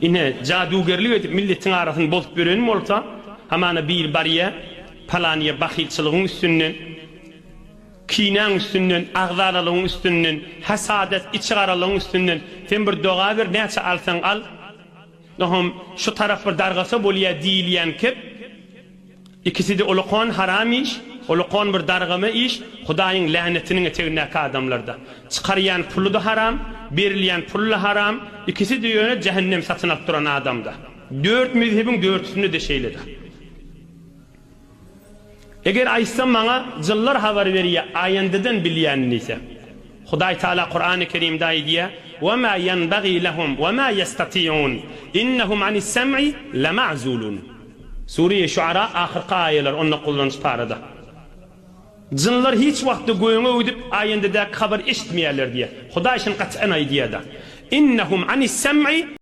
ine cadugerlik edip milletin arasını bolup berenim olsa, hamana bir bariye, palaniye bakilçılığın üstünden, kinen üstünden, ağzaralığın üstünden, hasadet içigaralığın üstünden, sen bir doğa ver, neçe alsan al, nohum şu taraf bir dargasa bolya diýilýän kep, ikisi de uluqan haram iş, uluqan bir dargama iş, Hudaýyň lähnetiniň etegindäki adamlarda. Çıkarýan pulu da haram, berilýän pul da haram, ikisi de ýöne cehennem satyn alyp duran adamda. 4 mezhebiň 4'sünde de şeýledi. Eger aýsam maňa jyllar habar berýär, aýandadan bilýän ise. Hudaý Taala Qur'an-ı Kerimde aýdýär: "Ve ma yenbagî lehum ve ma yestati'un. İnnehum anis sem'i lema'zulun." Suriye Şuara ahirki ayeler onu kullanış parada. Jynlar hiç wagtda göňe ödüp aýandada habar eşitmeýärler diýe. Hudaý şun gat'an aýdýar da. "İnnehum anis sem'i